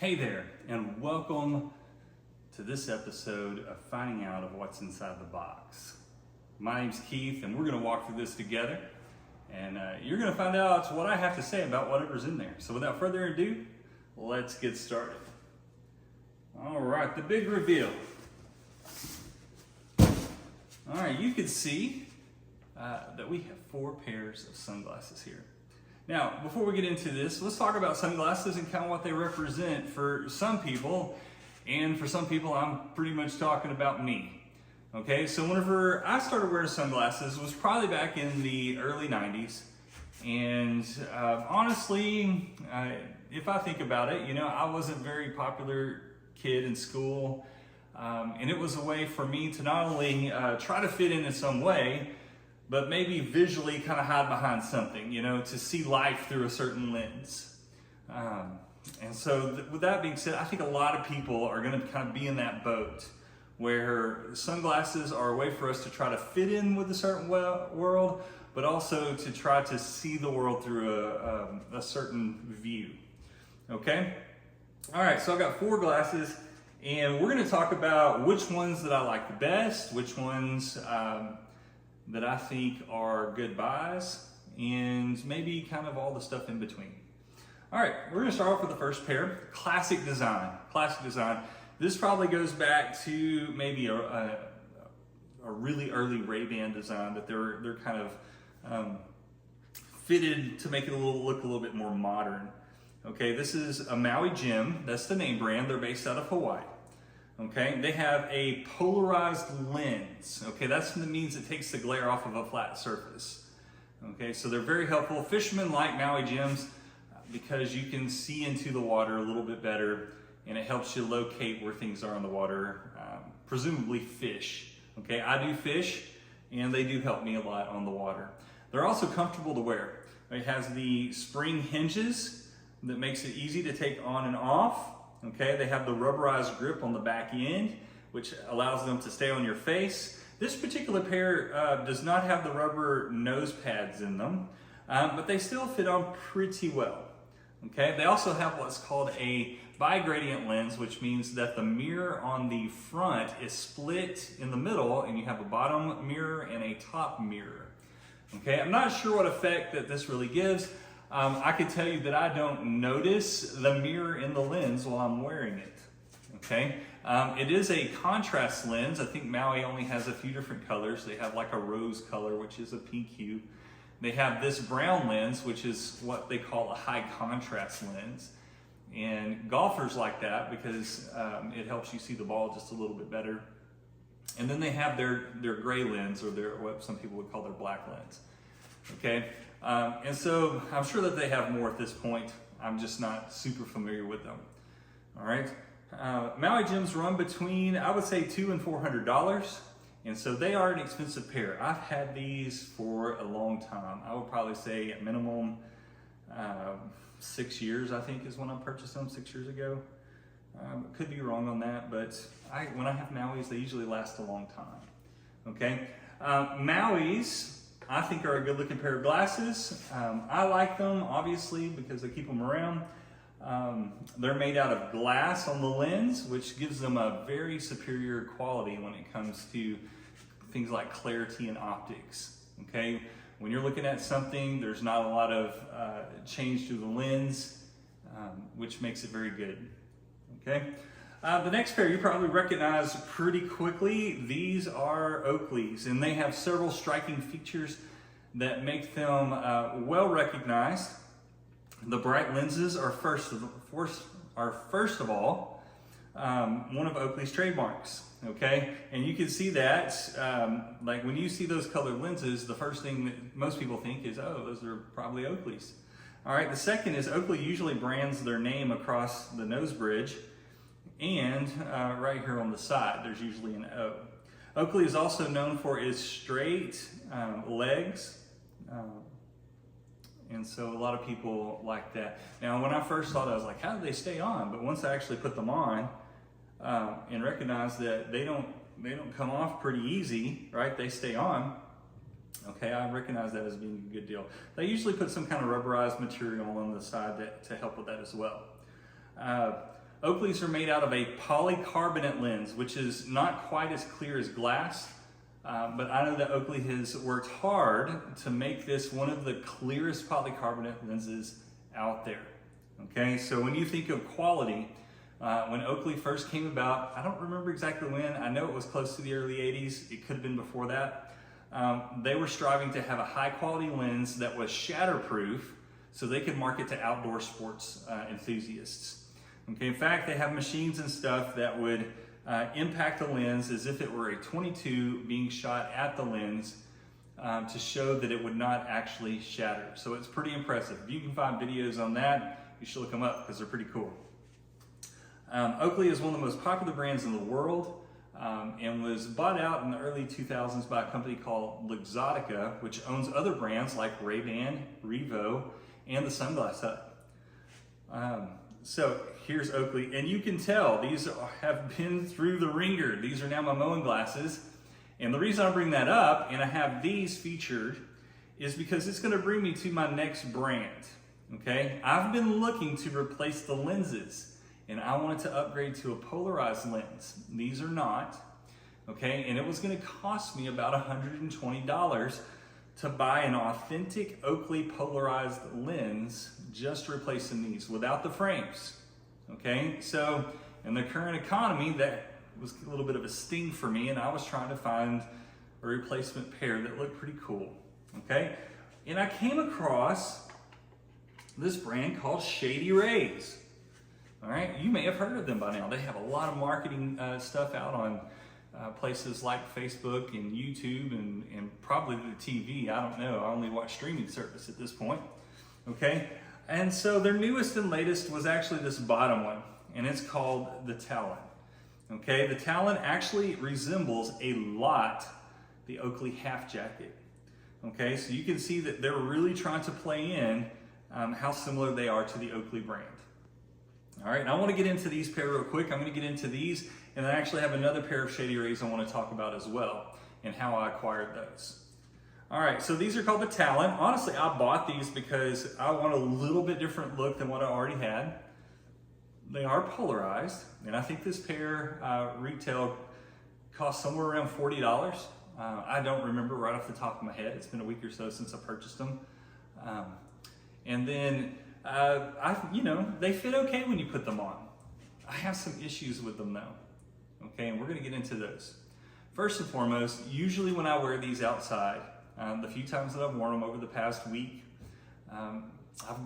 Hey there, and welcome to this episode of Finding Out of What's Inside the Box. My name's Keith, and we're going to walk through this together, and you're going to find out what I have to say about whatever's in there. So without further ado, let's get started. All right, the big reveal. All right, you can see that we have 4 pairs of sunglasses here. Now, before we get into this, let's talk about sunglasses and kind of what they represent for some people. And for some people, I'm pretty much talking about me. Okay, so whenever I started wearing sunglasses, it was probably back in the early 90s. And honestly, if I think about it, I wasn't a very popular kid in school. And it was a way for me to not only try to fit in some way, but maybe visually kind of hide behind something, to see life through a certain lens. And so with that being said, I think a lot of people are going to kind of be in that boat where sunglasses are a way for us to try to fit in with a certain world, but also to try to see the world through a certain view. Okay? All right, so I've got 4 glasses, and we're going to talk about which ones that I like the best, which ones that I think are good buys, and maybe kind of all the stuff in between. All right, we're gonna start off with the first pair. Classic design. This probably goes back to maybe a really early Ray-Ban design that they're kind of fitted to make it look a little bit more modern. Okay, this is a Maui Jim. That's the name brand. They're based out of Hawaii. Okay, they have a polarized lens. Okay, that means it takes the glare off of a flat surface. Okay, so they're very helpful. Fishermen like Maui Jims because you can see into the water a little bit better, and it helps you locate where things are in the water, presumably fish. Okay, I do fish, and they do help me a lot on the water. They're also comfortable to wear. It has the spring hinges that makes it easy to take on and off. Okay, they have the rubberized grip on the back end, which allows them to stay on your face. This particular pair does not have the rubber nose pads in them, but they still fit on pretty well. Okay, they also have what's called a bi-gradient lens, which means that the mirror on the front is split in the middle, and you have a bottom mirror and a top mirror. Okay, I'm not sure what effect that this really gives. I can tell you that I don't notice the mirror in the lens while I'm wearing it. Okay, it is a contrast lens. I think Maui only has a few different colors. They have like a rose color, which is a pink hue. They have this brown lens, which is what they call a high contrast lens. And golfers like that because it helps you see the ball just a little bit better. And then they have their gray lens, or what some people would call their black lens. Okay, and so I'm sure that they have more at this point. I'm just not super familiar with them. All right, Maui Jims run between, I would say, $200 and $400, and so they are an expensive pair. I've had these for a long time. I would probably say at minimum 6 years, I think, is when I purchased them 6 years ago. Could be wrong on that, but when I have Maui's, they usually last a long time. Okay, Maui's, I think, are a good looking pair of glasses. I like them, obviously, because they keep them around. They're made out of glass on the lens, which gives them a very superior quality when it comes to things like clarity and optics. Okay, when you're looking at something, there's not a lot of change to the lens, which makes it very good. Okay. The next pair you probably recognize pretty quickly. These are Oakleys, and they have several striking features that make them well recognized. The bright lenses are first of all one of Oakley's trademarks. Okay, and you can see that like when you see those colored lenses, the first thing that most people think is, oh, those are probably Oakley's. All right, the second is Oakley usually brands their name across the nose bridge. And right here on the side, there's usually an O. Oakley is also known for its straight legs. And so a lot of people like that. Now, when I first saw it, I was like, how do they stay on? But once I actually put them on and recognized that they don't come off pretty easy, right? They stay on. Okay, I recognize that as being a good deal. They usually put some kind of rubberized material on the side to help with that as well. Oakleys are made out of a polycarbonate lens, which is not quite as clear as glass, but I know that Oakley has worked hard to make this one of the clearest polycarbonate lenses out there. Okay, so when you think of quality, when Oakley first came about, I don't remember exactly when, I know it was close to the early 80s, it could have been before that. They were striving to have a high quality lens that was shatterproof so they could market to outdoor sports enthusiasts. Okay, in fact, they have machines and stuff that would impact the lens as if it were a .22 being shot at the lens to show that it would not actually shatter. So it's pretty impressive. If you can find videos on that, you should look them up because they're pretty cool. Oakley is one of the most popular brands in the world and was bought out in the early 2000s by a company called Luxottica, which owns other brands like Ray-Ban, Revo, and the Sunglass Hut. So here's Oakley, and you can tell these have been through the ringer. These are now my mowing glasses. And the reason I bring that up, and I have these featured, is because it's gonna bring me to my next brand, okay? I've been looking to replace the lenses, and I wanted to upgrade to a polarized lens. These are not, okay? And it was gonna cost me about $120 to buy an authentic Oakley polarized lens, just replacing these without the frames, okay? So in the current economy, that was a little bit of a sting for me, and I was trying to find a replacement pair that looked pretty cool, okay? And I came across this brand called Shady Rays. All right, you may have heard of them by now. They have a lot of marketing stuff out on places like Facebook and YouTube and probably the TV. I don't know. I only watch streaming service at this point. Okay, and so their newest and latest was actually this bottom one, and it's called the Talon. Okay, the Talon actually resembles a lot the Oakley half jacket. Okay, so you can see that they're really trying to play in how similar they are to the Oakley brand. All right, and I want to get into these pair real quick. I'm going to get into these, and I actually have another pair of Shady Rays I want to talk about as well, and how I acquired those. All right, so these are called the Talon. Honestly, I bought these because I want a little bit different look than what I already had. They are polarized, and I think this pair retail cost somewhere around $40. I don't remember right off the top of my head. It's been a week or so since I purchased them. And then, they fit okay when you put them on. I have some issues with them though, okay, and we're gonna get into those. First and foremost, usually when I wear these outside, the few times that I've worn them over the past week, I've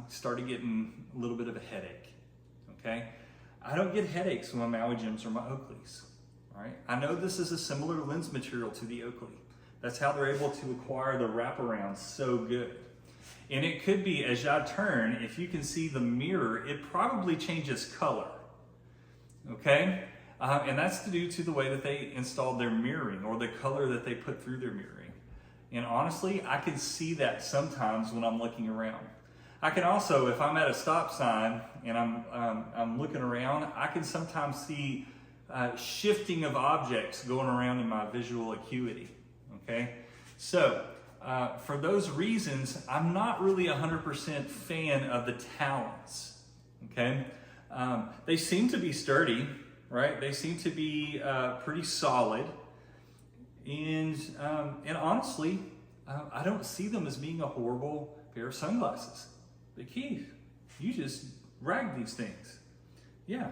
started getting a little bit of a headache. Okay, I don't get headaches when my Maui Jims or my Oakleys. All right, I know this is a similar lens material to the Oakley. That's how they're able to acquire the wraparound so good. And it could be, as I turn, if you can see the mirror, it probably changes color. Okay, and that's due to the way that they installed their mirroring or the color that they put through their mirroring. And honestly, I can see that sometimes when I'm looking around. I can also, if I'm at a stop sign and I'm looking around, I can sometimes see shifting of objects going around in my visual acuity, okay? So, for those reasons, I'm not really 100% fan of the Talons, okay? They seem to be sturdy, right? They seem to be pretty solid, and honestly, I don't see them as being a horrible pair of sunglasses. But Keith, you just rag these things. Yeah,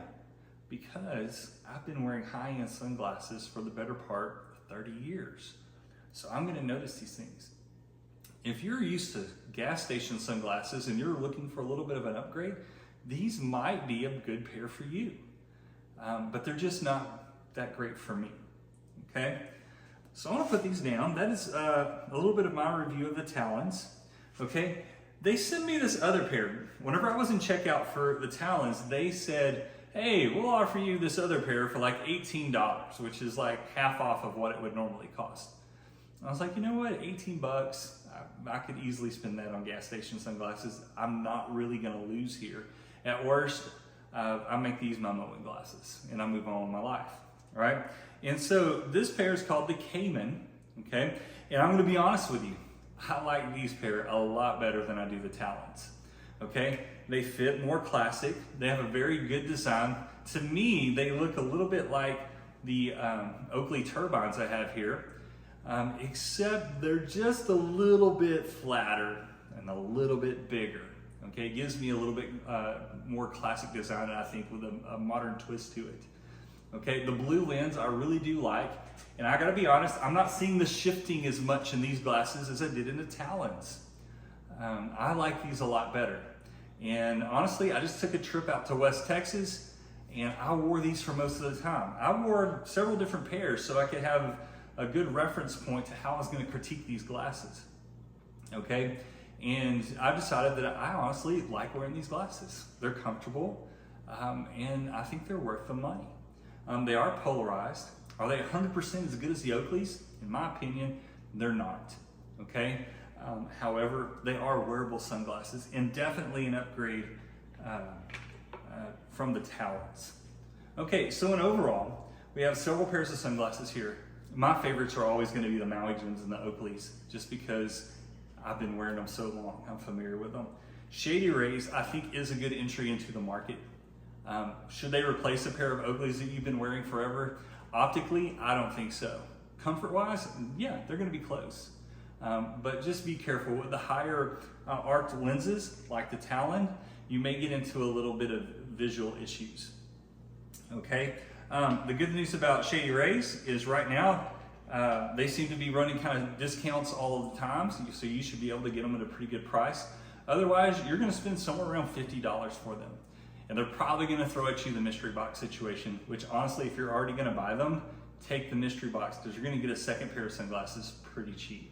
because I've been wearing high-end sunglasses for the better part of 30 years. So I'm gonna notice these things. If you're used to gas station sunglasses and you're looking for a little bit of an upgrade, these might be a good pair for you. But they're just not that great for me, okay? So I wanna put these down. That is a little bit of my review of the Talons, okay? They sent me this other pair. Whenever I was in checkout for the Talons, they said, hey, we'll offer you this other pair for like $18, which is like half off of what it would normally cost. I was like, you know what, 18 bucks, I could easily spend that on gas station sunglasses. I'm not really gonna lose here. At worst, I make these my mowing glasses and I move on with my life, all right? And so this pair is called the Cayman, okay? And I'm gonna be honest with you, I like these pair a lot better than I do the Talons, okay? They fit more classic. They have a very good design. To me, they look a little bit like the Oakley turbines I have here, except they're just a little bit flatter and a little bit bigger. Okay, it gives me a little bit more classic design, I think, with a modern twist to it. Okay, the blue lens I really do like, and I gotta be honest, I'm not seeing the shifting as much in these glasses as I did in the Talons. I like these a lot better. And honestly, I just took a trip out to West Texas and I wore these for most of the time. I wore several different pairs so I could have a good reference point to how I was gonna critique these glasses. Okay, and I decided that I honestly like wearing these glasses. They're comfortable, and I think they're worth the money. They are polarized. Are they 100% as good as the Oakleys? In my opinion, they're not, okay? However, they are wearable sunglasses and definitely an upgrade from the Talons. Okay, so in overall, we have several pairs of sunglasses here. My favorites are always gonna be the Maui Jims and the Oakleys, just because I've been wearing them so long, I'm familiar with them. Shady Rays, I think, is a good entry into the market. Should they replace a pair of Oakleys that you've been wearing forever? Optically, I don't think so. Comfort-wise, yeah, they're gonna be close. But just be careful with the higher arced lenses, like the Talon, you may get into a little bit of visual issues. Okay, the good news about Shady Rays is right now, they seem to be running kind of discounts all of the time, so you should be able to get them at a pretty good price. Otherwise, you're gonna spend somewhere around $50 for them. And they're probably gonna throw at you the mystery box situation, which honestly, if you're already gonna buy them, take the mystery box, because you're gonna get a second pair of sunglasses pretty cheap.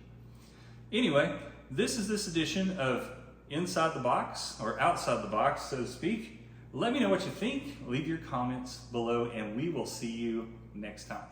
Anyway, this is this edition of Inside the Box, or Outside the Box, so to speak. Let me know what you think, leave your comments below, and we will see you next time.